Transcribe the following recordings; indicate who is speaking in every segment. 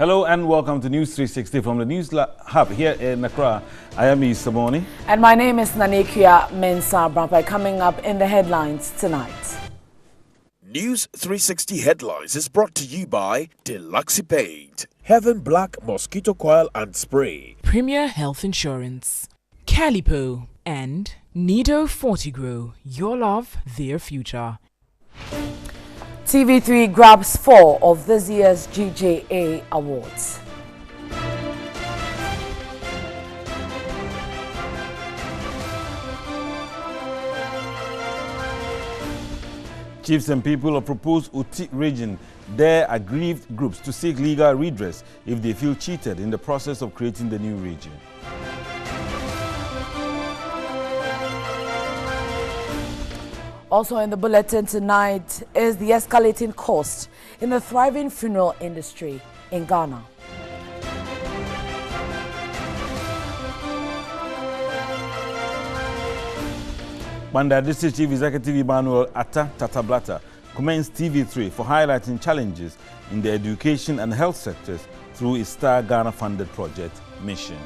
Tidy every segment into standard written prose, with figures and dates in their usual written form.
Speaker 1: Hello and welcome to News 360 from the News Hub here in Accra. I am Issa Morning.
Speaker 2: And my name is Nanekia Mensah Brampai. Coming up in the headlines tonight.
Speaker 3: News 360 headlines is brought to you by Deluxe Paint, Heaven Black Mosquito Coil and Spray,
Speaker 4: Premier Health Insurance, Calipo, and Nido Fortigro. Your love, their future.
Speaker 2: TV3 grabs 4 of this year's GJA awards.
Speaker 1: Chiefs and people of proposed Uti region dare aggrieved groups to seek legal redress if they feel cheated in the process of creating the new region.
Speaker 2: Also in the bulletin tonight is the escalating cost in the thriving funeral industry in Ghana.
Speaker 1: Banda District Chief Executive Emmanuel Atta Tatablata commends TV3 for highlighting challenges in the education and health sectors through its Star Ghana funded project mission.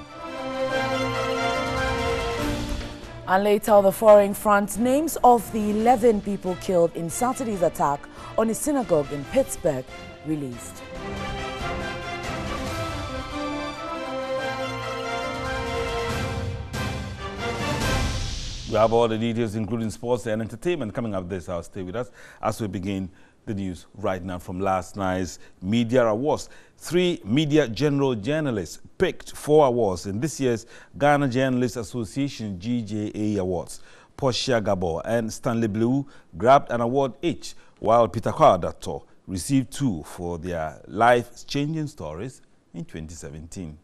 Speaker 2: And later on the foreign front, names of the 11 people killed in Saturday's attack on a synagogue in Pittsburgh released.
Speaker 1: We have all the details, including sports and entertainment, coming up this hour. Stay with us as we begin the news right now from last night's media awards. 3 media general journalists picked 4 awards in this year's Ghana Journalists Association GJA Awards. Portia Gabor and Stanley Blue grabbed an award each, while Peter Kwadato received 2 for their life-changing stories in 2017.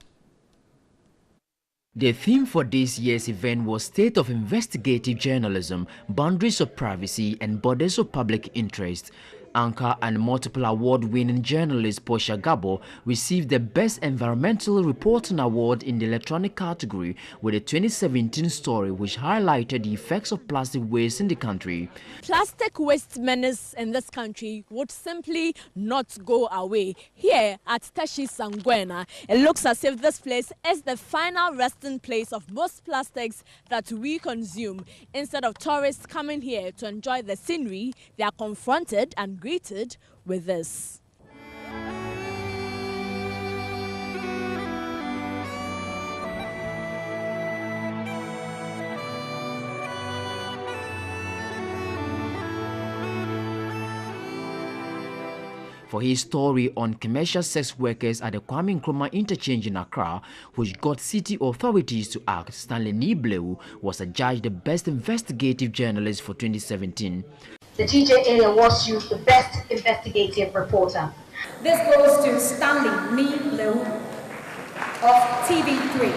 Speaker 5: The theme for this year's event was State of Investigative Journalism, Boundaries of Privacy and Borders of Public Interest. Anchor and multiple award-winning journalist Portia Gabo received the Best Environmental Reporting Award in the electronic category with a 2017 story which highlighted the effects of plastic waste in the country.
Speaker 6: Plastic waste menace in this country would simply not go away. Here at Teshi Sangwena, it looks as if this place is the final resting place of most plastics that we consume. Instead of tourists coming here to enjoy the scenery, they are confronted and greeted with this.
Speaker 5: For his story on commercial sex workers at the Kwame Nkrumah interchange in Accra, which got city authorities to act, Stanley Nibleu was adjudged the Best Investigative Journalist for 2017.
Speaker 7: The GJA awards you the Best Investigative Reporter.
Speaker 8: This goes to Stanley Nibleu of TV3.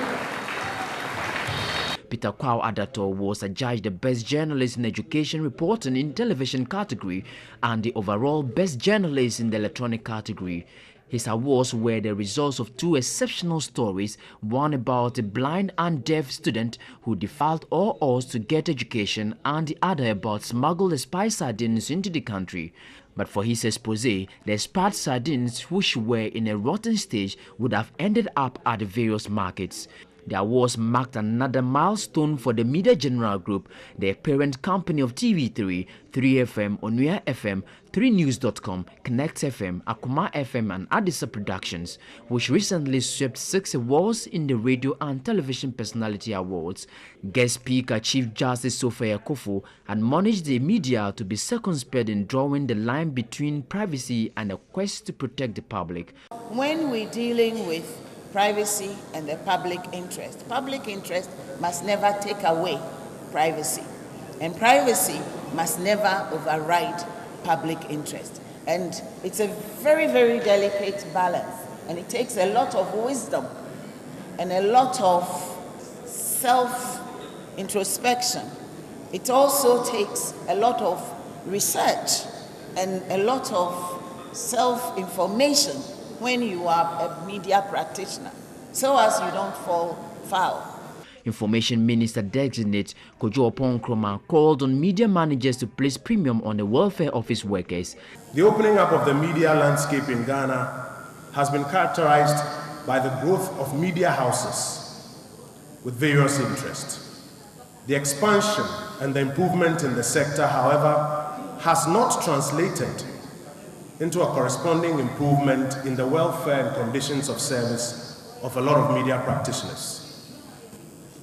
Speaker 5: Peter Kwadato was adjudged the Best Journalist in Education Reporting in Television category and the overall Best Journalist in the Electronic category. His awards were the results of 2 exceptional stories, one about a blind and deaf student who defied all odds to get education and the other about smuggled expired sardines into the country. But for his expose, the expired sardines which were in a rotten stage would have ended up at the various markets. The awards marked another milestone for the Media General Group, the parent company of TV3, 3FM, Onua FM, 3news.com, Connect FM, Akuma FM and Addisa Productions, which recently swept 6 awards in the Radio and Television Personality Awards. Guest Speaker Chief Justice Sophia Kofu admonished the media to be circumspect in drawing the line between privacy and a quest to protect the public.
Speaker 9: When we're dealing with privacy and the public interest must never take away privacy, and privacy must never override public interest. And it's a very, very delicate balance, and it takes a lot of wisdom and a lot of self-introspection. It also takes a lot of research and a lot of self-information when you are a media practitioner, so as you don't fall foul.
Speaker 5: Information Minister Designate Kojo Nkrumah called on media managers to place premium on the welfare of his workers.
Speaker 10: The opening up of the media landscape in Ghana has been characterized by the growth of media houses with various interests. The expansion and the improvement in the sector, however, has not translated into a corresponding improvement in the welfare and conditions of service of a lot of media practitioners.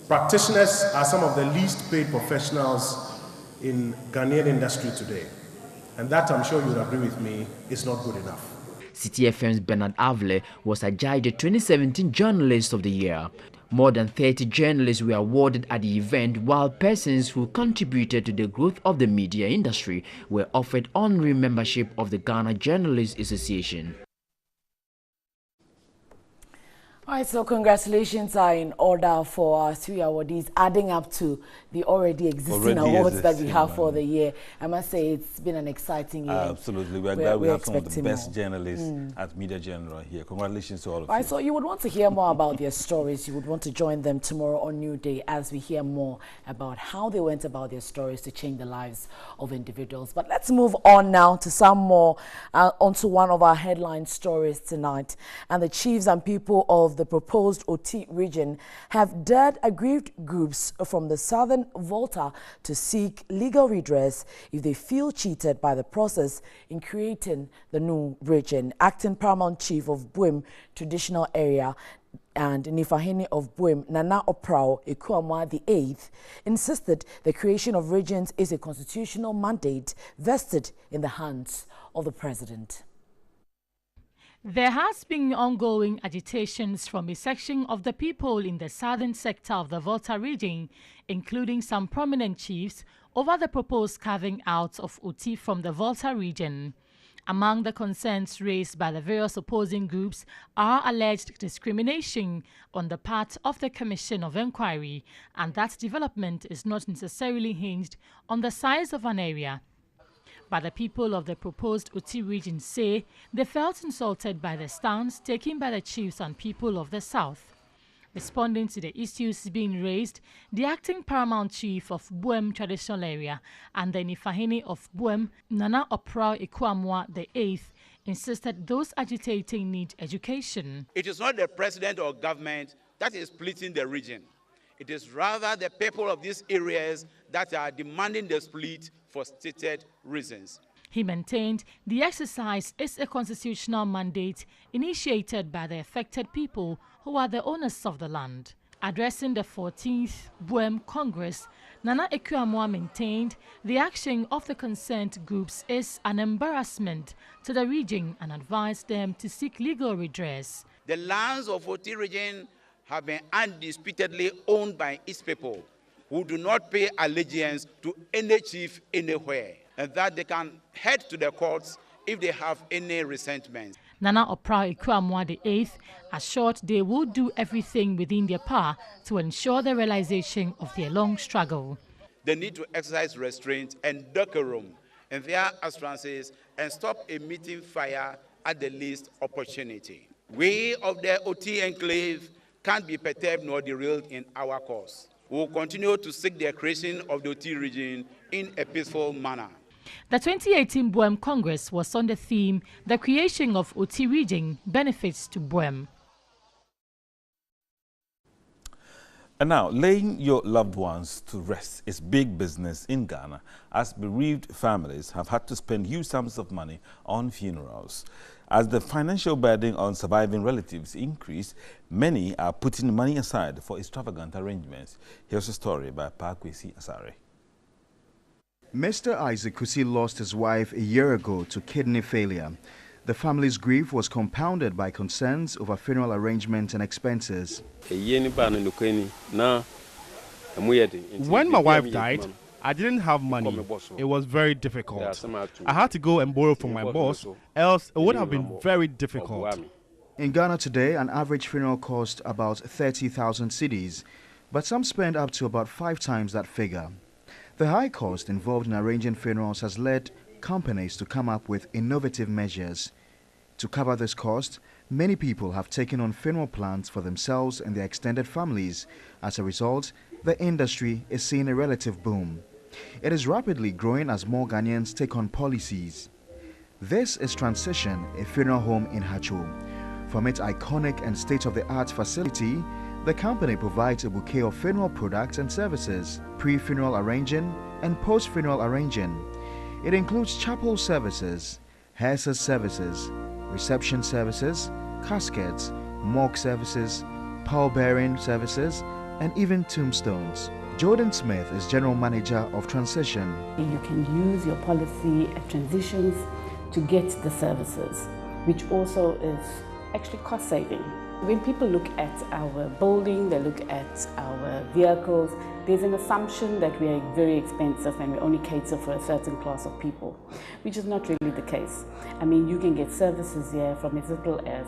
Speaker 10: Practitioners are some of the least paid professionals in Ghanaian industry today, and that, I'm sure you would agree with me, is not good enough.
Speaker 5: City FM's Bernard Avle was adjudged the 2017 Journalist of the Year. More than 30 journalists were awarded at the event, while persons who contributed to the growth of the media industry were offered honorary membership of the Ghana Journalists Association.
Speaker 2: All right, so congratulations are in order for our 3 awardees, adding up to the already existing awards that we have for the year. I must say it's been an exciting year.
Speaker 1: Absolutely. We're glad we have some of the best journalists at Media General here. Congratulations to all of you.
Speaker 2: All right, so you would want to hear more about their stories. You would want to join them tomorrow on New Day as we hear more about how they went about their stories to change the lives of individuals. But let's move on now to some more, onto one of our headline stories tonight. And the chiefs and people of the proposed OT region have dared aggrieved groups from the southern Volta to seek legal redress if they feel cheated by the process in creating the new region. Acting Paramount Chief of Buem Traditional Area and Nifahene of Buem, Nana Oprao Ekuamwa the 8th, insisted the creation of regions is a constitutional mandate vested in the hands of the president.
Speaker 11: There has been ongoing agitations from a section of the people in the southern sector of the Volta region, including some prominent chiefs, over the proposed carving out of OT from the Volta region. Among the concerns raised by the various opposing groups are alleged discrimination on the part of the Commission of Inquiry, and that development is not necessarily hinged on the size of an area. But the people of the proposed OT region say they felt insulted by the stance taken by the chiefs and people of the south. Responding to the issues being raised, the acting paramount chief of Buem Traditional Area and the Nifahene of Buem, Nana Oprao Ekuamwa the 8th, insisted those agitating need education.
Speaker 12: It is not the president or government that is splitting the region. It is rather the people of these areas that are demanding the split for stated reasons.
Speaker 11: He maintained the exercise is a constitutional mandate initiated by the affected people who are the owners of the land. Addressing the 14th Buem Congress, Nana Ekuamwa maintained the action of the concerned groups is an embarrassment to the region and advised them to seek legal redress.
Speaker 12: The lands of OT region have been undisputedly owned by its people, who do not pay allegiance to any chief anywhere, and that they can head to the courts if they have any resentment.
Speaker 11: Nana Oprao Ekuamwa the 8th assured they will do everything within their power to ensure the realization of their long struggle.
Speaker 12: They need to exercise restraint and decorum in their utterances and stop emitting fire at the least opportunity. We of the OT enclave can't be perturbed nor derailed in our cause. We will continue to seek the creation of the OT region in a peaceful manner.
Speaker 11: The 2018 Buem Congress was on the theme, the creation of OT region benefits to Buem.
Speaker 1: And now, laying your loved ones to rest is big business in Ghana, as bereaved families have had to spend huge sums of money on funerals. As the financial burden on surviving relatives increase, many are putting money aside for extravagant arrangements. Here's a story by Pakwesi Asare.
Speaker 13: Mr. Isaac Kusi lost his wife a year ago to kidney failure. The family's grief was compounded by concerns over funeral arrangements and expenses.
Speaker 14: When my wife died, I didn't have money. It was very difficult. I had to go and borrow from my boss, else it would have been very difficult.
Speaker 13: In Ghana today, an average funeral costs about 30,000 cedis, but some spend up to about 5 times that figure. The high cost involved in arranging funerals has led companies to come up with innovative measures. To cover this cost, many people have taken on funeral plans for themselves and their extended families. As a result, the industry is seeing a relative boom. It is rapidly growing as more Ghanaians take on policies. This is Transition, a funeral home in Hacho. From its iconic and state-of-the-art facility, the company provides a bouquet of funeral products and services, pre-funeral arranging and post-funeral arranging. It includes chapel services, hearse services, reception services, caskets, morgue services, pallbearing services, and even tombstones. Jordan Smith is General Manager of Transition.
Speaker 15: You can use your policy at transitions to get the services, which also is actually cost saving. When people look at our building, they look at our vehicles, there's an assumption that we are very expensive and we only cater for a certain class of people, which is not really the case. I mean, you can get services here from as little as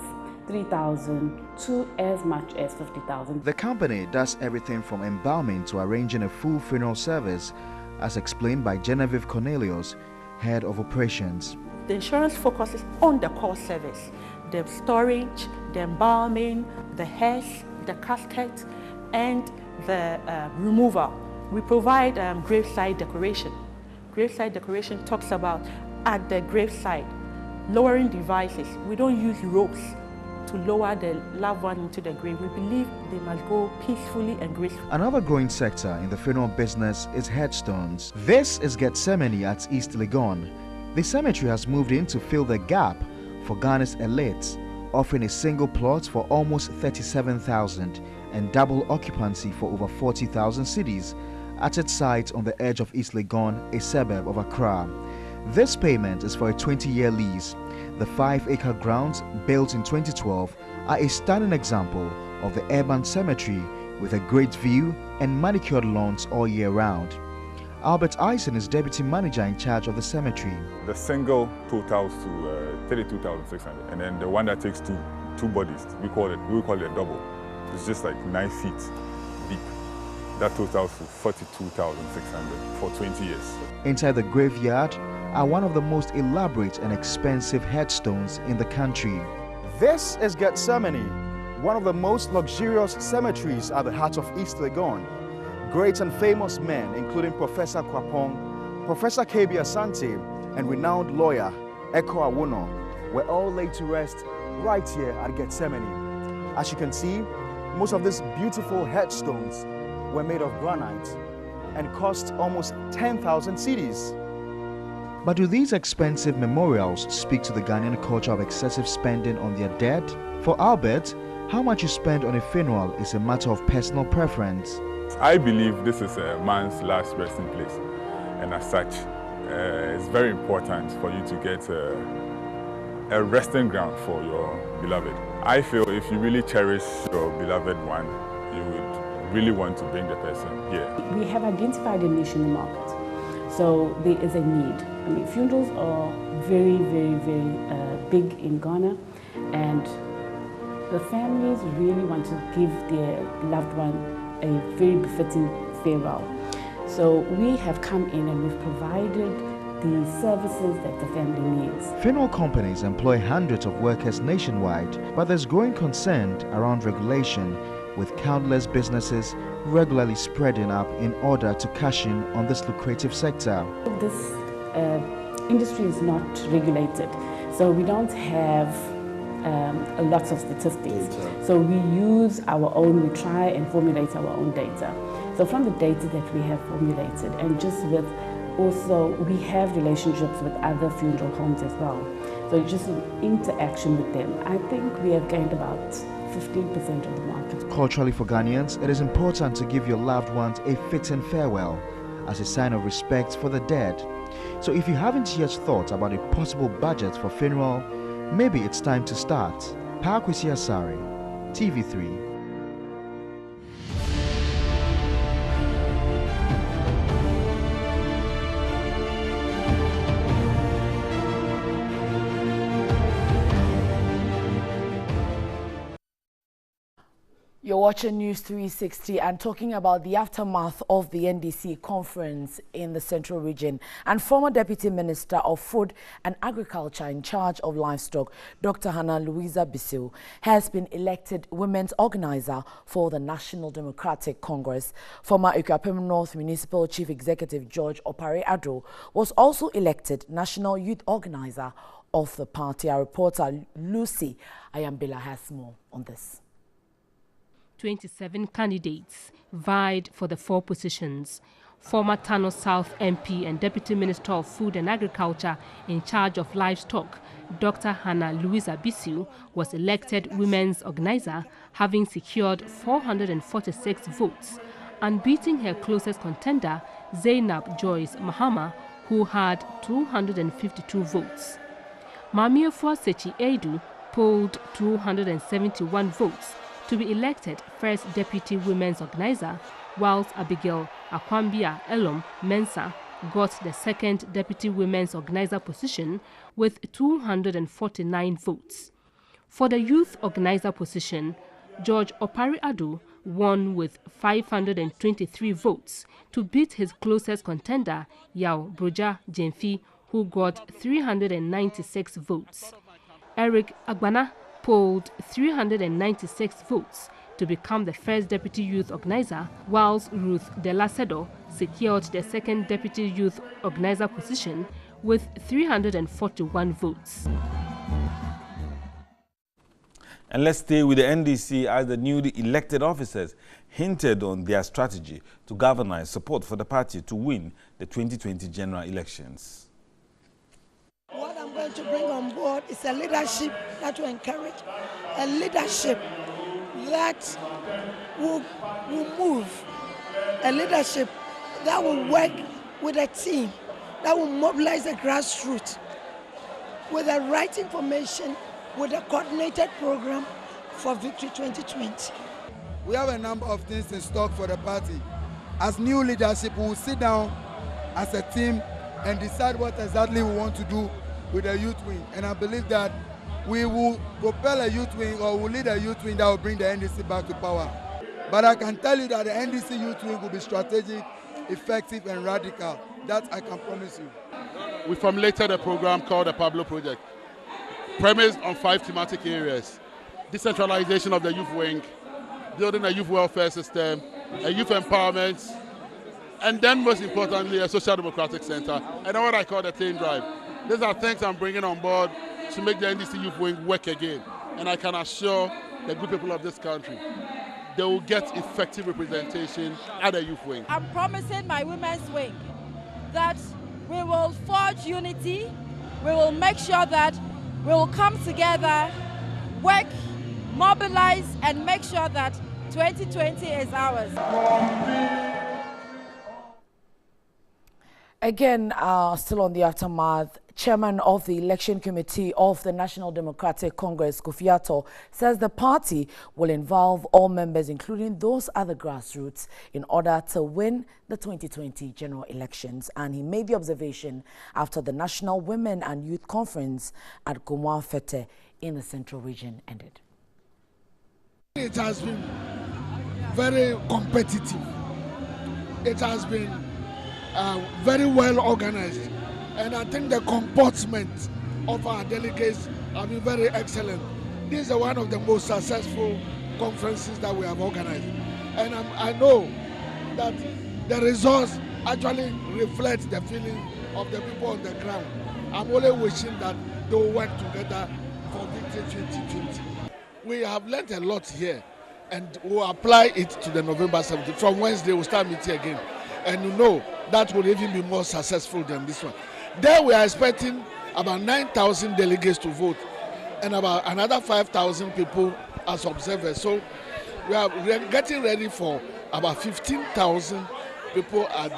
Speaker 15: 3,000 to as much as 50,000.
Speaker 13: The company does everything from embalming to arranging a full funeral service, as explained by Genevieve Cornelius, Head of Operations.
Speaker 16: The insurance focuses on the core service, the storage, the embalming, the hearse, the casket, and the removal. We provide graveside decoration. Graveside decoration talks about at the graveside, lowering devices. We don't use ropes to lower the loved one into the grave. We believe they must go peacefully and gracefully.
Speaker 13: Another growing sector in the funeral business is headstones. This is Gethsemane at East Legon. The cemetery has moved in to fill the gap for Ghana's elites, offering a single plot for almost 37,000 and double occupancy for over 40,000 cedis at its site on the edge of East Legon, a suburb of Accra. This payment is for a 20-year lease. The 5-acre grounds, built in 2012, are a stunning example of the urban cemetery with a great view and manicured lawns all year round. Albert Eisen is deputy manager in charge of the cemetery.
Speaker 17: The single totals to 32,600, and then the one that takes two bodies, we call it a double. It's just like 9 feet deep. That totals to 42,600 for 20 years.
Speaker 13: Inside the graveyard are one of the most elaborate and expensive headstones in the country. This is Gethsemane, one of the most luxurious cemeteries at the heart of East Legon. Great and famous men, including Professor Kwapong, Professor K.B. Asante, and renowned lawyer Eko Awono, were all laid to rest right here at Gethsemane. As you can see, most of these beautiful headstones were made of granite and cost almost 10,000 cedis. But do these expensive memorials speak to the Ghanaian culture of excessive spending on their dead? For Albert, how much you spend on a funeral is a matter of personal preference.
Speaker 17: I believe this is a man's last resting place, and as such, it's very important for you to get a resting ground for your beloved. I feel if you really cherish your beloved one, you would really want to bring the person here.
Speaker 15: We have identified a niche in the market, so there is a need. I mean, funerals are very, very, very big in Ghana, and the families really want to give their loved one a very befitting farewell. So we have come in and we've provided the services that the family needs.
Speaker 13: Funeral companies employ hundreds of workers nationwide, but there's growing concern around regulation, with countless businesses regularly spreading up in order to cash in on this lucrative sector.
Speaker 15: This industry is not regulated, so we don't have a lot of statistics. So we use our own, we try and formulate our own data. So from the data that we have formulated, and just with also, we have relationships with other funeral homes as well. So just in interaction with them, I think we have gained about 15% of the market.
Speaker 13: Culturally for Ghanaians, it is important to give your loved ones a fitting farewell as a sign of respect for the dead. So if you haven't yet thought about a possible budget for funeral, maybe it's time to start. Pakwisi Asari, TV3.
Speaker 2: You're watching News 360 and talking about the aftermath of the NDC conference in the Central Region. And former Deputy Minister of Food and Agriculture in charge of livestock, Dr. Hannah Louisa Bissell, has been elected Women's Organizer for the National Democratic Congress. Former Ikuapem North Municipal Chief Executive George Opare Addo was also elected National Youth Organizer of the party. Our reporter Lucy Ayambila has more on this.
Speaker 18: 27 candidates vied for the 4 positions. Former Tano South MP and Deputy Minister of Food and Agriculture in charge of livestock, Dr. Hannah Louisa Bissell, was elected Women's Organizer, having secured 446 votes, and beating her closest contender, Zainab Joyce Mahama, who had 252 votes. Mamiofo Sechi Edu polled 271 votes to be elected First Deputy Women's Organizer, whilst Abigail Akwambia Elom Mensa got the Second Deputy Women's Organizer position with 249 votes. For the Youth Organizer position, George Opare Addo won with 523 votes to beat his closest contender, Yao Broja Jemfi, who got 396 votes. Eric Agbana polled 396 votes to become the First Deputy Youth Organizer, whilst Ruth De Lacedo secured the Second Deputy Youth Organizer position with 341 votes.
Speaker 1: And let's stay with the NDC as the newly elected officers hinted on their strategy to galvanize support for the party to win the 2020 general elections.
Speaker 19: What I'm going to bring on board is a leadership that will encourage, a leadership that will move, a leadership that will work with a team, that will mobilize the grassroots with the right information, with a coordinated program for Victory 2020.
Speaker 20: We have a number of things in stock for the party. As new leadership, we will sit down as a team and decide what exactly we want to do with the youth wing. And I believe that we will propel a youth wing, or will lead a youth wing that will bring the NDC back to power. But I can tell you that the NDC youth wing will be strategic, effective and radical. That I can promise you.
Speaker 21: We formulated a program called the Pablo Project, premised on 5 thematic areas: decentralization of the youth wing, building a youth welfare system, a youth empowerment, and then most importantly, a social democratic center, and what I call the team drive. These are things I'm bringing on board to make the NDC youth wing work again. And I can assure the good people of this country, they will get effective representation at the youth wing.
Speaker 22: I'm promising my women's wing that we will forge unity, we will make sure that we will come together, work, mobilize, and make sure that 2020 is ours.
Speaker 2: Again, still on the aftermath, Chairman of the Election Committee of the National Democratic Congress, Kofi Ato, says the party will involve all members, including those at the grassroots, in order to win the 2020 general elections. And he made the observation after the National Women and Youth Conference at Gomwa Fete in the Central Region ended.
Speaker 23: It has been very competitive. It has been very well organized, and I think the comportment of our delegates have been very excellent. This is one of the most successful conferences that we have organized, and I know that the results actually reflect the feeling of the people on the ground. I'm only wishing that they will work together for Victory 2020. We have learned a lot here, and we'll apply it to the November 17th. From Wednesday, we'll start meeting again, and you know that will even be more successful than this one. There we are expecting about 9,000 delegates to vote and about another 5,000 people as observers. So we are getting ready for about 15,000 people at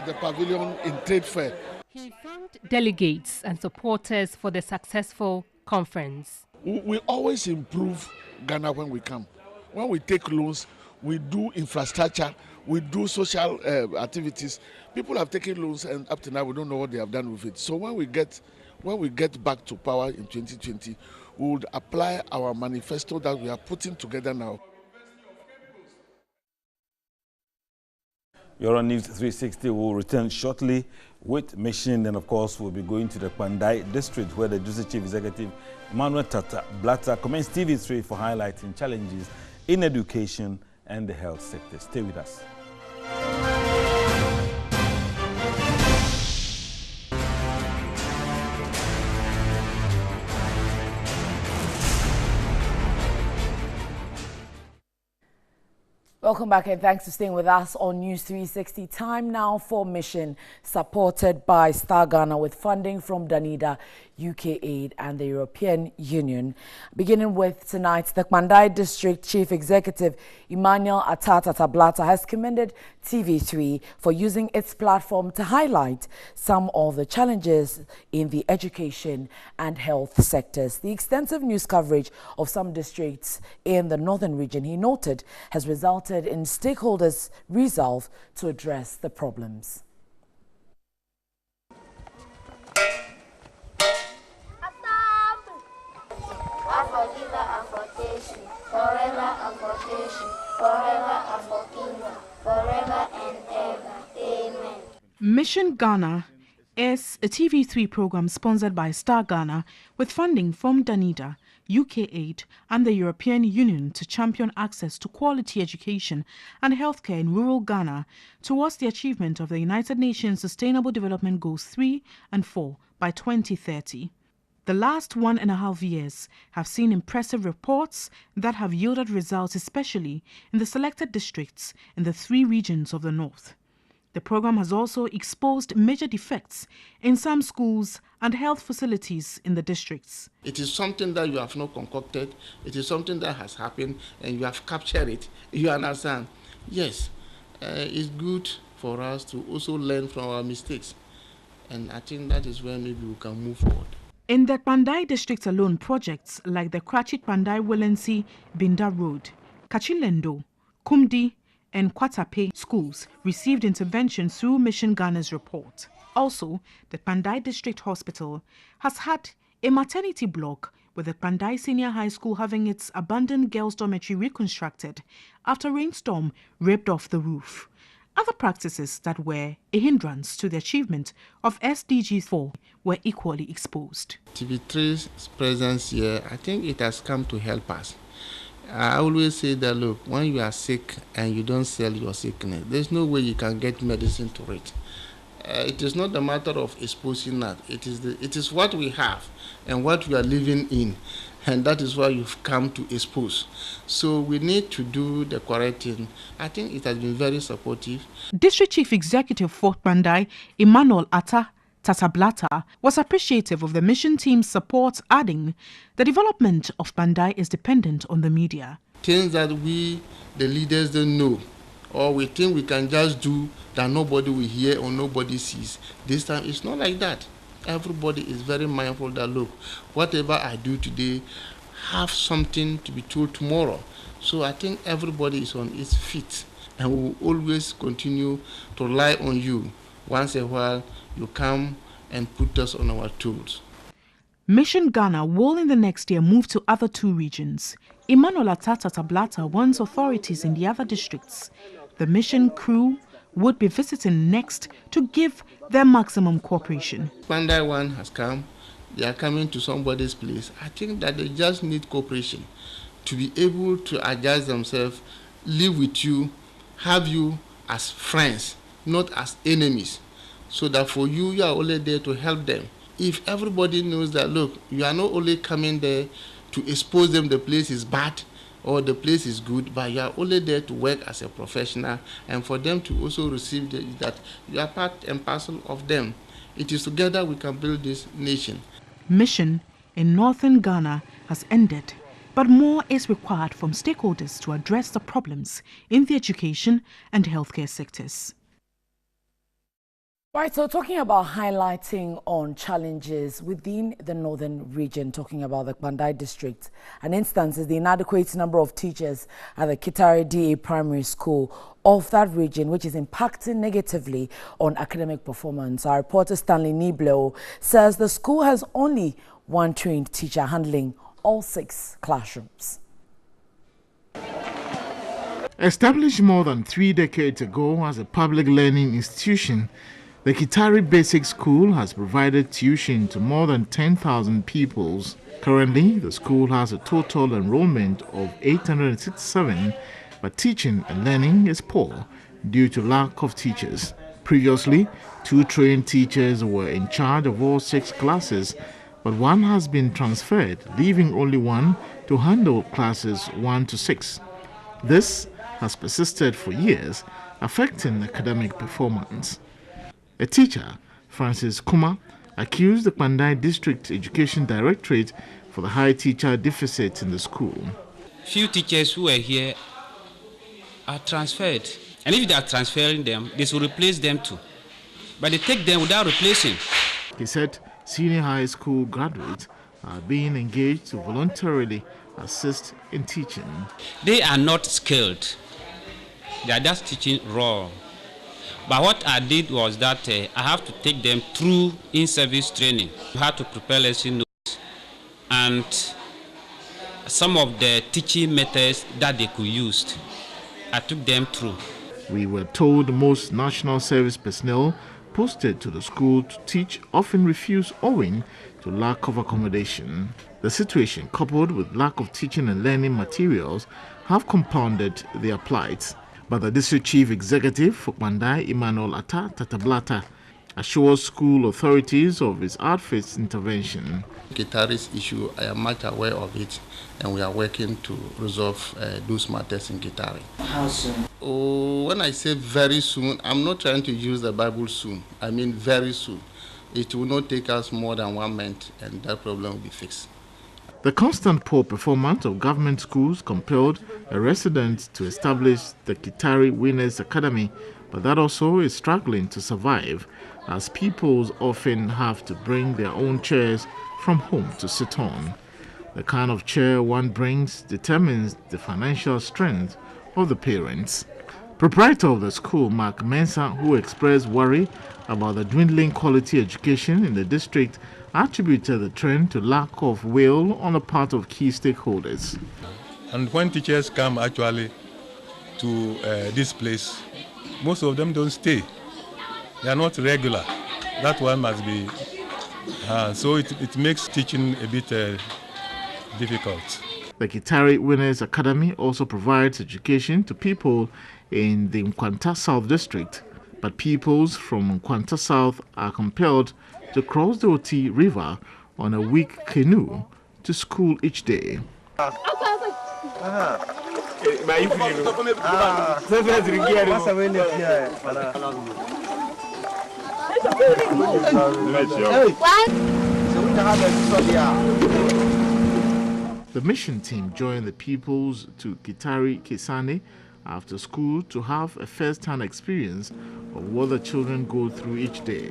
Speaker 23: the pavilion in Trade Fair.
Speaker 18: He thanked delegates and supporters for the successful conference.
Speaker 23: We always improve Ghana when we come. When we take loans, we do infrastructure, we do social activities. People have taken loans, and up to now we don't know what they have done with it. So when we get back to power in 2020, we would apply our manifesto that we are putting together now.
Speaker 1: You're on NEWS360. We'll return shortly with Mission. And of course, we'll be going to the Pandai district where the District Chief Executive Emmanuel Blatter commends TV3 for highlighting challenges in education and the health sector. Stay with us.
Speaker 2: Welcome back and thanks for staying with us on NEWS360. Time now for Mission, supported by Star Ghana with funding from Danida, UK Aid and the European Union. Beginning with tonight, the Pandai District Chief Executive Emmanuel Blatter has commended TV3 for using its platform to highlight some of the challenges in the education and health sectors. The extensive news coverage of some districts in the northern region, he noted, has resulted in stakeholders' resolve to address the problems.
Speaker 3: Mission Ghana is a TV3 program sponsored by Star Ghana with funding from Danida, UK Aid and the European Union to champion access to quality education and healthcare in rural Ghana towards the achievement of the United Nations Sustainable Development Goals 3 and 4 by 2030. The last 1.5 years have seen impressive reports that have yielded results, especially in the selected districts in the 3 regions of the north. The program has also exposed major defects in some schools and health facilities in the districts.
Speaker 4: It is something that you have not concocted. It is something that has happened and you have captured it. You understand? Yes, it's good for us to also learn from our mistakes. And I think that is where maybe we can move forward.
Speaker 3: In the Pandai district alone, projects like the Krachit Pandai Willensi Binda Road, Kachilendo, Kumdi, and Kwatape schools received intervention through Mission Ghana's report. Also, the Pandai District Hospital has had a maternity block, with the Pandai Senior High School having its abandoned girls' dormitory reconstructed after rainstorm ripped off the roof. Other practices that were a hindrance to the achievement of SDG 4 were equally exposed.
Speaker 4: TV3's presence here, I think it has come to help us. I always say that, look, when you are sick and you don't sell your sickness, there's no way you can get medicine to it. It is not a matter of exposing that. It is what we have and what we are living in, and that is why you've come to expose. So we need to do the correct thing. I think it has been very supportive.
Speaker 3: District Chief Executive for Pandai, Emmanuel Blatter, was appreciative of the mission team's support, adding the development of Pandai is dependent on the media.
Speaker 4: Things that we, the leaders, don't know, or we think we can just do that nobody will hear or nobody sees. This time it's not like that. Everybody is very mindful that, look, whatever I do today, have something to be told tomorrow. So I think everybody is on its feet and we will always continue to rely on you. Once in a while, you come and put us on our toes.
Speaker 3: Mission Ghana will in the next year move to other 2 regions. Emmanuel Blatter wants authorities in the other districts. The mission crew would be visiting next to give their maximum cooperation.
Speaker 4: Pandai one has come. They are coming to somebody's place. I think that they just need cooperation to be able to adjust themselves, live with you, have you as friends, not as enemies. So that for you, you are only there to help them. If everybody knows that, look, you are not only coming there to expose them the place is bad or the place is good, but you are only there to work as a professional and for them to also receive that you are part and parcel of them. It is together we can build this nation.
Speaker 3: Mission in northern Ghana has ended, but more is required from stakeholders to address the problems in the education and healthcare sectors.
Speaker 2: Right, so talking about highlighting on challenges within the northern region, talking about the Pandai district, an instance is the inadequate number of teachers at the Kitare DA primary school of that region, which is impacting negatively on academic performance. Our reporter Stanley Nibleo says the school has only 1 trained teacher handling all 6 classrooms.
Speaker 6: Established more than 3 decades ago as a public learning institution, the Kitari Basic School has provided tuition to more than 10,000 pupils. Currently, the school has a total enrollment of 867, but teaching and learning is poor due to lack of teachers. Previously, 2 trained teachers were in charge of all 6 classes, but one has been transferred, leaving only one to handle classes 1 to 6. This has persisted for years, affecting academic performance. A teacher, Francis Kuma, accused the Pandai District Education Directorate for the high teacher deficit in the school.
Speaker 7: Few teachers who are here are transferred, and if they are transferring them, they will replace them too. But they take them without replacing.
Speaker 6: He said senior high school graduates are being engaged to voluntarily assist in teaching.
Speaker 7: They are not skilled. They are just teaching raw. But what I did was that I have to take them through in-service training. We had to prepare lesson notes and some of the teaching methods that they could use. I took them through.
Speaker 6: We were told most national service personnel posted to the school to teach often refuse owing to lack of accommodation. The situation, coupled with lack of teaching and learning materials, have compounded their plight. But the district chief executive for Pandai, Emmanuel Atta Tatablata, assures school authorities of his outfit's intervention.
Speaker 4: Kitari's issue, I am much aware of it, and we are working to resolve those matters in Kitari.
Speaker 8: How soon?
Speaker 4: Oh, when I say very soon, I'm not trying to use the Bible soon. I mean very soon. It will not take us more than 1 month, and that problem will be fixed.
Speaker 6: The constant poor performance of government schools compelled a resident to establish the Kitari Winners Academy, but that also is struggling to survive, as pupils often have to bring their own chairs from home to sit on. The kind of chair one brings determines the financial strength of the parents. Proprietor of the school, Mark Mensah, who expressed worry about the dwindling quality education in the district, attributed the trend to lack of will on the part of key stakeholders.
Speaker 24: And when teachers come actually to this place, most of them don't stay. They are not regular. That one must be. So it makes teaching a bit difficult.
Speaker 6: The Kitari Winners Academy also provides education to people in the Nkwanta South district, but pupils from Nkwanta South are compelled to cross the Oti River on a weak canoe to school each day. The mission team joined the pupils to Kitari Kisane after school to have a first-hand experience of what the children go through each day.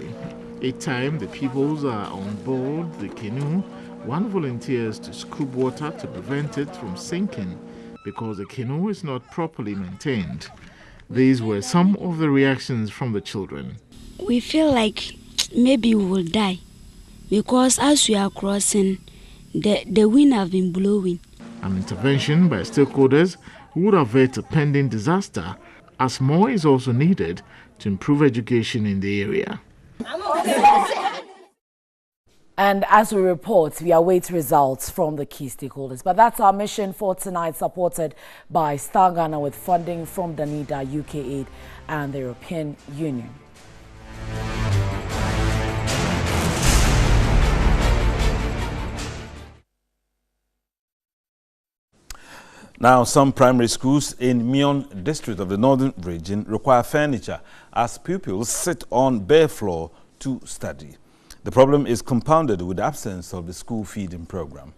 Speaker 6: Each time the pupils are on board the canoe, one volunteers to scoop water to prevent it from sinking because the canoe is not properly maintained. These were some of the reactions from the children.
Speaker 25: We feel like maybe we will die because as we are crossing, the wind have been blowing.
Speaker 6: An intervention by stakeholders would avert a pending disaster, as more is also needed to improve education in the area.
Speaker 2: And as we report, we await results from the key stakeholders. But that's our mission for tonight, supported by Star Ghana with funding from Danida, UK Aid, and the European Union.
Speaker 1: Now, some primary schools in Mion district of the northern region require furniture as pupils sit on bare floor to study. The problem is compounded with the absence of the school feeding program.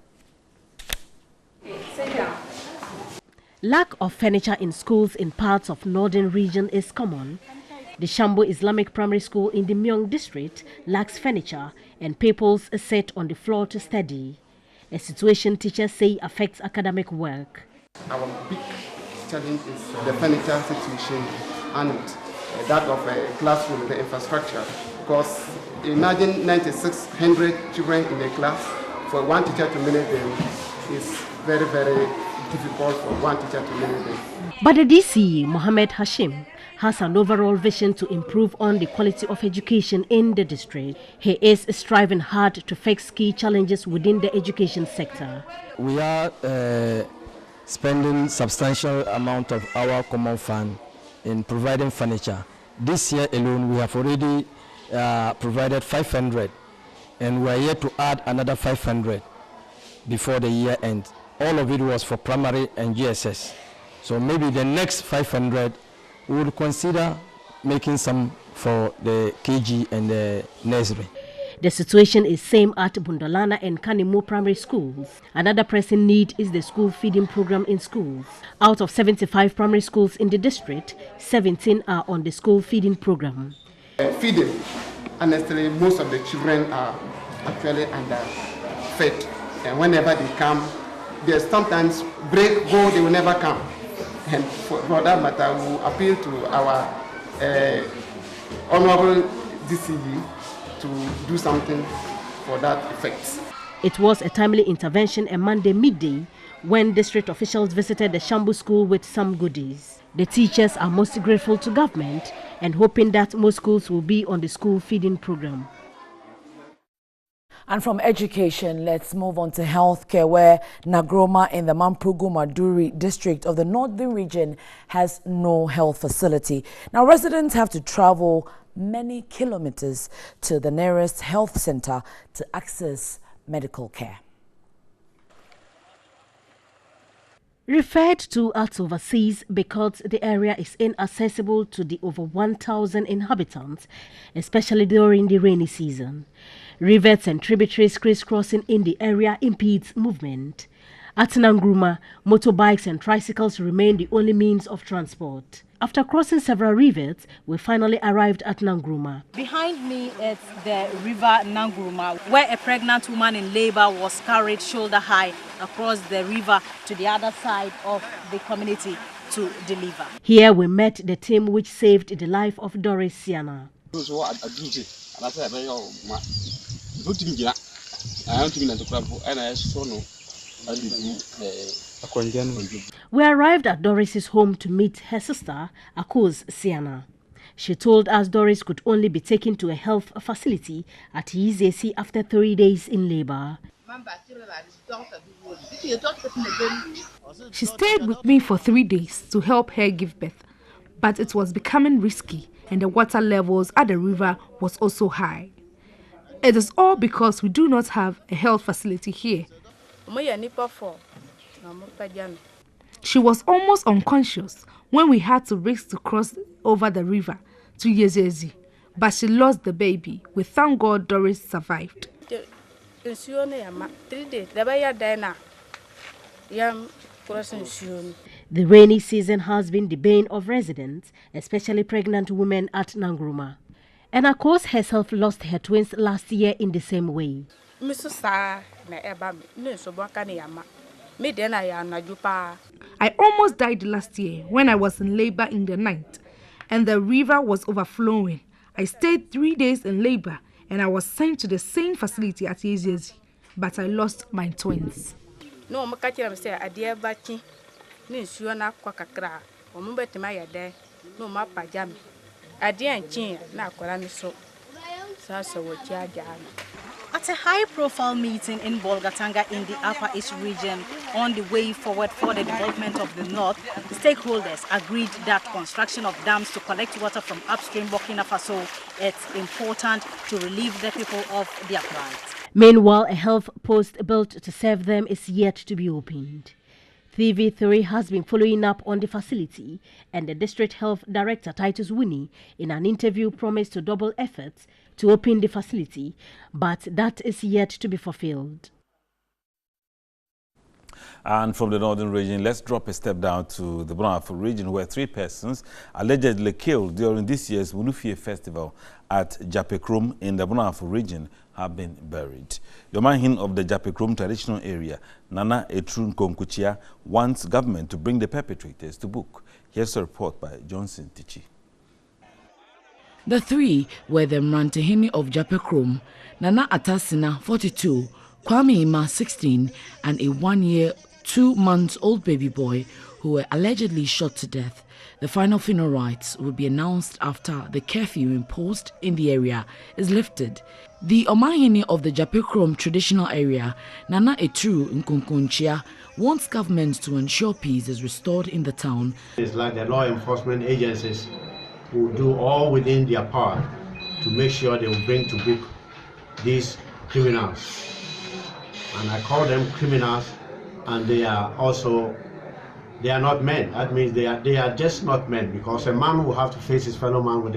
Speaker 26: Lack of furniture in schools in parts of northern region is common. The Shambo Islamic Primary School in the Myong district lacks furniture and pupils sit on the floor to study, a situation teachers say affects academic work.
Speaker 27: Our big challenge is the furniture situation and that of a classroom, the infrastructure. Because imagine 9,600 children in a class, for one teacher to manage them is very, very difficult for one teacher to manage them.
Speaker 26: But the DC, Mohammed Hashim, has an overall vision to improve on the quality of education in the district. He is striving hard to fix key challenges within the education sector.
Speaker 5: We are spending substantial amount of our common fund in providing furniture. This year alone, we have already provided 500, and we are yet to add another 500 before the year ends. All of it was for primary and GSS. So maybe the next 500, we would consider making some for the KG and the nursery.
Speaker 26: The situation is same at Bundalana and Kanimo primary schools. Another pressing need is the school feeding program in schools. Out of 75 primary schools in the district, 17 are on the school feeding program.
Speaker 27: Feeding, honestly, most of the children are actually underfed. And whenever they come, there's sometimes break, go, they will never come. And for that matter, we appeal to our honorable DCE to do something for that effect.
Speaker 26: It was a timely intervention on Monday midday when district officials visited the Shambu school with some goodies. The teachers are most grateful to government and hoping that most schools will be on the school feeding program.
Speaker 2: And from education, let's move on to healthcare, where Nagroma in the Mampugu Maduri district of the northern region has no health facility. Now, residents have to travel many kilometers to the nearest health center to access medical care.
Speaker 26: Referred to as overseas because the area is inaccessible to the over 1,000 inhabitants, especially during the rainy season. Rivers and tributaries crisscrossing in the area impedes movement. At Nangruma, motorbikes and tricycles remain the only means of transport. After crossing several rivers, we finally arrived at Nangruma.
Speaker 8: Behind me is the river Nangruma, where a pregnant woman in labor was carried shoulder high across the river to the other side of the community to deliver.
Speaker 26: Here we met the team which saved the life of Doris Siana. We arrived at Doris's home to meet her sister, Akuz Siana. She told us Doris could only be taken to a health facility at EZC after 3 days in labor.
Speaker 3: She stayed with me for 3 days to help her give birth, but it was becoming risky and the water levels at the river was also high. It is all because we do not have a health facility here. She was almost unconscious when we had to race to cross over the river to Yezezi, but she lost the baby. We thank God Doris survived.
Speaker 26: The rainy season has been the bane of residents, especially pregnant women at Nangruma. And of course herself lost her twins last year in the same way.
Speaker 3: I almost died last year when I was in labor in the night and the river was overflowing. I stayed 3 days in labor and I was sent to the same facility at Yezezi, but I lost my twins.
Speaker 8: At a high-profile meeting in Bolgatanga in the Upper East region on the way forward for the development of the North, stakeholders agreed that construction of dams to collect water from upstream Burkina Faso is important to relieve the people of their plight.
Speaker 26: Meanwhile, a health post built to serve them is yet to be opened. TV3 has been following up on the facility, and the District Health Director Titus Winnie, in an interview, promised to double efforts to open the facility, but that is yet to be fulfilled.
Speaker 1: And from the northern region, let's drop a step down to the Brunafo region, where 3 persons allegedly killed during this year's Wulufie Festival at Japekrom in the Brunafo region have been buried. The Yomahin of the Japekrom traditional area, Nana Etrun Konkuchia, wants government to bring the perpetrators to book. Here's a report by Johnson Tichi.
Speaker 2: The 3 were the Mrantehini of Japekrom, Nana Atasina, 42, Kwame Ima, 16, and a 1-year 2-month-old baby boy who were allegedly shot to death. The final funeral rites will be announced after the curfew imposed in the area is lifted. The Omahini of the Japekrom traditional area, Nana Etru Nkunkunchia, wants government to ensure peace is restored in the town.
Speaker 9: It's like the law enforcement agencies will do all within their power to make sure they will bring to book these criminals. And I call them criminals, and they are not men. That means they are just not men, because a man will have to face his fellow man with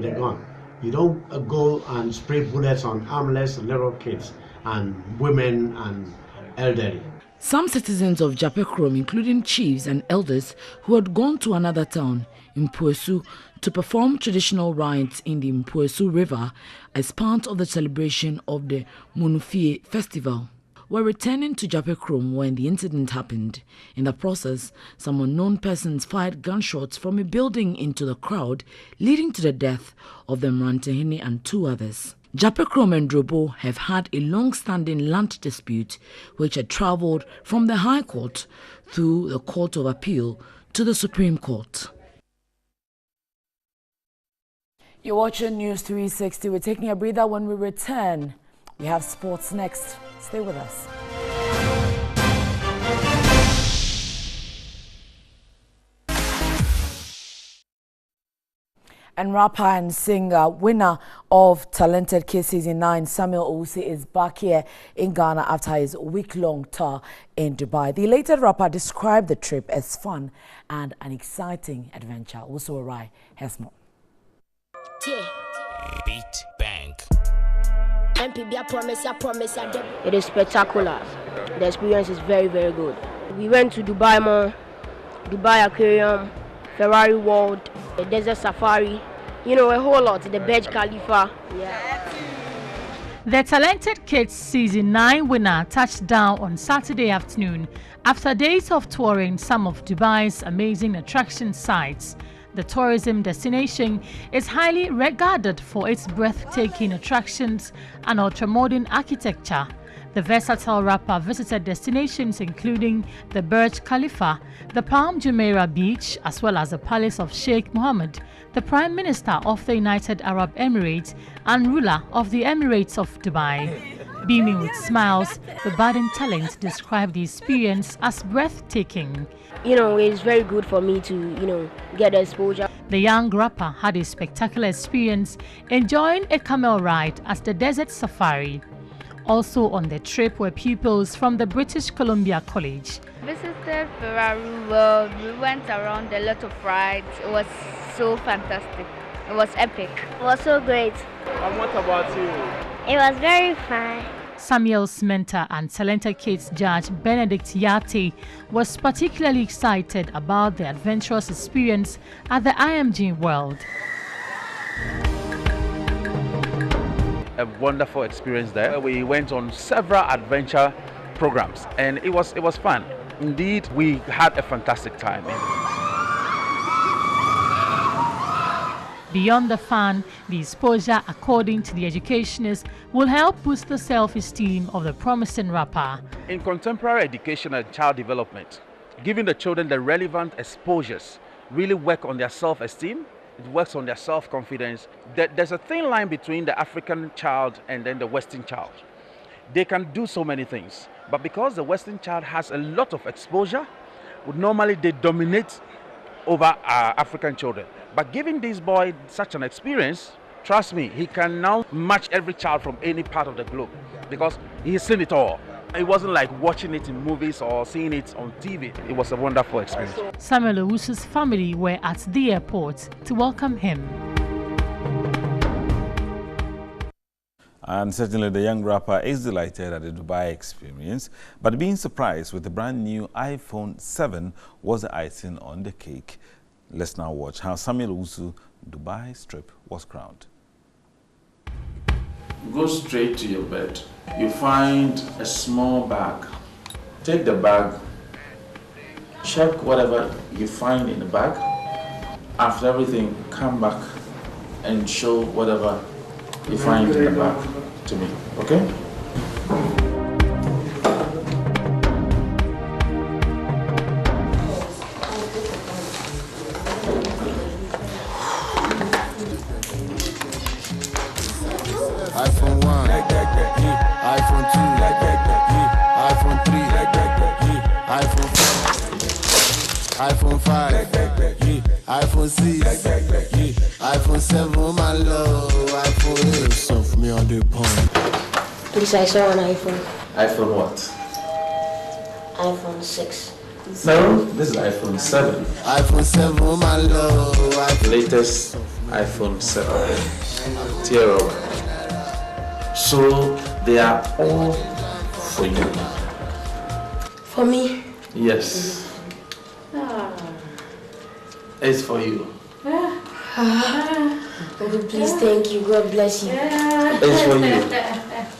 Speaker 9: a gun. You don't go and spray bullets on armless little kids and women and elderly.
Speaker 2: Some citizens of Japekrom, including chiefs and elders who had gone to another town, Mpuesu, to perform traditional rites in the Mpuesu River as part of the celebration of the Munufie festival, were returning to Japekrom when the incident happened. In the process, some unknown persons fired gunshots from a building into the crowd, leading to the death of the Mrantehini and 2 others. Japekrom and Drobo have had a long-standing land dispute which had travelled from the High Court through the Court of Appeal to the Supreme Court. You're watching News 360. We're taking a breather. When we return, we have sports next. Stay with us. And rapper and singer, winner of Talented Kids Season 9, Samuel Owusu is back here in Ghana after his week-long tour in Dubai. The elated rapper described the trip as fun and an exciting adventure. Also, Arai has more.
Speaker 10: Beat Bank.
Speaker 11: It is spectacular. The experience is very, very good. We went to Dubai Mall, Dubai Aquarium, Ferrari World, the Desert Safari, you know, a whole lot, the Burj Khalifa. Yeah.
Speaker 12: The Talented Kids Season 9 winner touched down on Saturday afternoon after days of touring some of Dubai's amazing attraction sites. The tourism destination is highly regarded for its breathtaking attractions and ultra-modern architecture. The versatile rapper visited destinations including the Burj Khalifa, the Palm Jumeirah Beach, as well as the Palace of Sheikh Mohammed, the Prime Minister of the United Arab Emirates and ruler of the Emirates of Dubai. Beaming with smiles, the budding talent described the experience as breathtaking.
Speaker 11: You know, it's very good for me to, you know, get exposure.
Speaker 12: The young rapper had a spectacular experience enjoying a camel ride at the Desert Safari. Also on the trip were pupils from the British Columbia College.
Speaker 14: Visited Ferrari World. We went around a lot of rides. It was so fantastic. It was epic.
Speaker 11: It was so great.
Speaker 10: And what about you?
Speaker 11: It was very fun.
Speaker 12: Samuel's mentor and Talented Kids judge Benedict Yate was particularly excited about the adventurous experience at the IMG World.
Speaker 16: A wonderful experience there. We went on several adventure programs and it was fun. Indeed, we had a fantastic time.
Speaker 12: Beyond the fun, the exposure, according to the educationists, will help boost the self-esteem of the promising rapper.
Speaker 16: In contemporary education and child development, giving the children the relevant exposures really work on their self-esteem. It works on their self-confidence. There's a thin line between the African child and then the Western child. They can do so many things, but because the Western child has a lot of exposure, normally they dominate over African children. But giving this boy such an experience, trust me, he can now match every child from any part of the globe because he's seen it all. It wasn't like watching it in movies or seeing it on TV. It was a wonderful experience.
Speaker 12: Samuel Owusu's family were at the airport to welcome him.
Speaker 1: And certainly the young rapper is delighted at the Dubai experience, but being surprised with the brand new iPhone 7 was the icing on the cake. Let's now watch how Samuel Owusu Dubai trip was crowned.
Speaker 17: Go straight to your bed. You find a small bag. Take the bag, check whatever you find in the bag. After everything, come back and show whatever you find in the bag to me, okay?
Speaker 13: iPhone 5, yeah. iPhone 6, yeah. iPhone 7, my love, iPhone 8. Soft me on the pump.
Speaker 11: Please, I saw an iPhone.
Speaker 17: iPhone what?
Speaker 11: iPhone 6.
Speaker 17: No, this is iPhone 7.
Speaker 13: iPhone 7, my love.
Speaker 17: Latest iPhone 7. Tear up. So they are all for you.
Speaker 11: For me?
Speaker 17: Yes. It's for you.
Speaker 11: Please, thank you. God bless you.
Speaker 17: It's for you.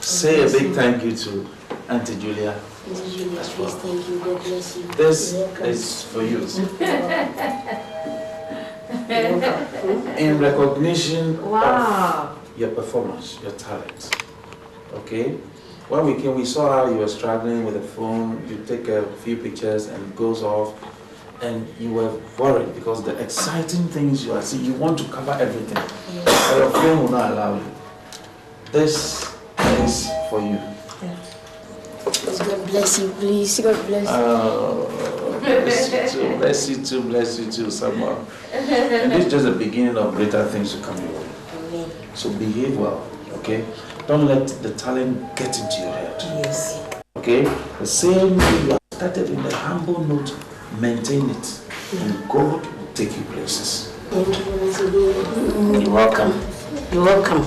Speaker 17: Say a big thank you to Auntie Julia.
Speaker 11: Auntie Julia, please, thank you. God bless you.
Speaker 17: This is for you. In recognition of your performance, your talent. Okay? When we came, we saw how you were struggling with the phone. You take a few pictures and it goes off. And you were worried because the exciting things you are seeing, you want to cover everything. But your phone will not allow you. This is for you.
Speaker 11: God bless you, please. God bless you.
Speaker 17: Bless you too, bless you too, someone. And this is just the beginning of greater things to come your way.
Speaker 11: Amen.
Speaker 17: So behave well, okay? Don't let the talent get into your head.
Speaker 11: Yes.
Speaker 17: Okay? The same way you have started in the humble note, maintain it, and God will take you places.
Speaker 11: Thank you. You're welcome. You're welcome.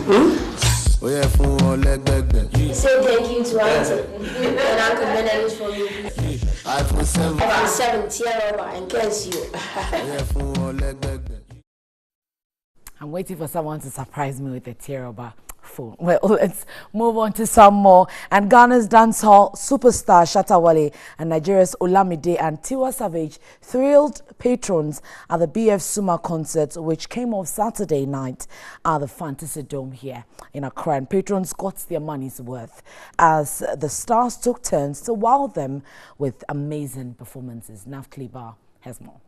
Speaker 13: Oh yeah, phone on leg back then.
Speaker 11: Say thank you to Auntie and Uncle Benedict for me.
Speaker 13: iPhone 7.
Speaker 11: iPhone 7, tear over and curse you.
Speaker 13: Oh yeah, phone on leg back then.
Speaker 2: I'm waiting for someone to surprise me with a tear-over phone. Well, let's move on to some more. And Ghana's dancehall superstar Shatta Wale and Nigeria's Olamide and Tiwa Savage thrilled patrons at the BF Suma concert, which came off Saturday night at the Fantasy Dome here in Accra. And patrons got their money's worth as the stars took turns to wow them with amazing performances. Naf Kliba has more.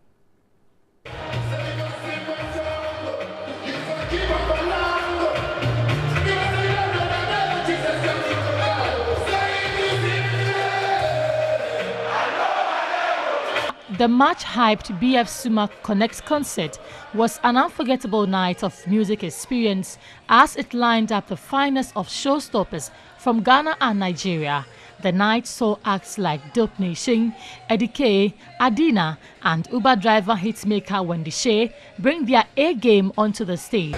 Speaker 12: The much-hyped BF Suma Connect concert was an unforgettable night of music experience as it lined up the finest of showstoppers from Ghana and Nigeria. The night saw acts like Dope Nation, Eddie K, Adina, and Uber driver hitmaker Wendy Shea bring their A-game onto the stage.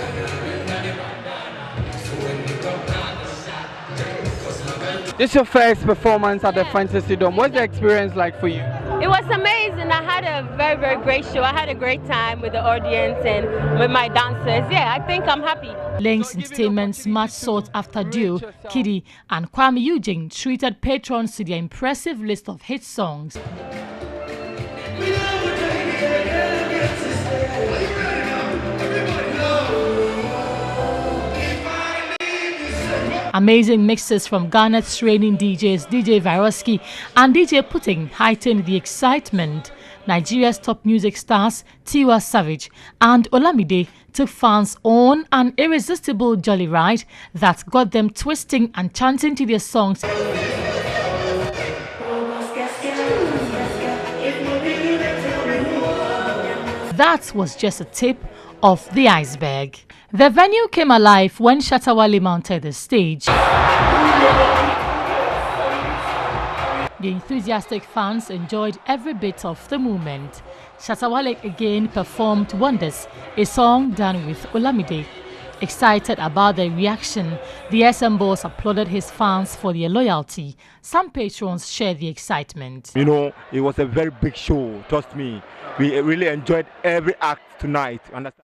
Speaker 15: This is your first performance at the Fantasy Dome. What's the experience like for you?
Speaker 18: It was amazing. I had a very, very great show. I had a great time with the audience and with my dancers. Yeah, I think I'm happy.
Speaker 12: Links Entertainment's much sought-after duo, Kiddy and Kwame Eugene, treated patrons to their impressive list of hit songs. Amazing mixes from Ghana's training DJs DJ Viroski and DJ Pudding heightened the excitement. Nigeria's top music stars Tiwa Savage and Olamide took fans on an irresistible jolly ride that got them twisting and chanting to their songs. That was just a tip of the iceberg. The venue came alive when Shatta Wale mounted the stage. The enthusiastic fans enjoyed every bit of the moment. Shatta Wale again performed Wonders, a song done with Olamide. Excited about the reaction, the SM boss applauded his fans for their loyalty. Some patrons shared the excitement.
Speaker 19: You know, it was a very big show, trust me. We really enjoyed every act tonight. Understand?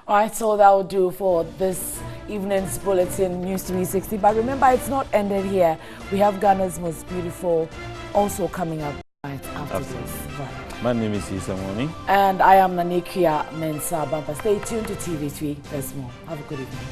Speaker 2: All right, so that will do for this evening's bulletin, News 360. But remember, it's not ended here. We have Ghana's most beautiful also coming up right after this. Right.
Speaker 1: My name is Issa Mwami.
Speaker 2: And I am Nanikia Mensah Bampa. Stay tuned to TV3. There's more. Have a good evening.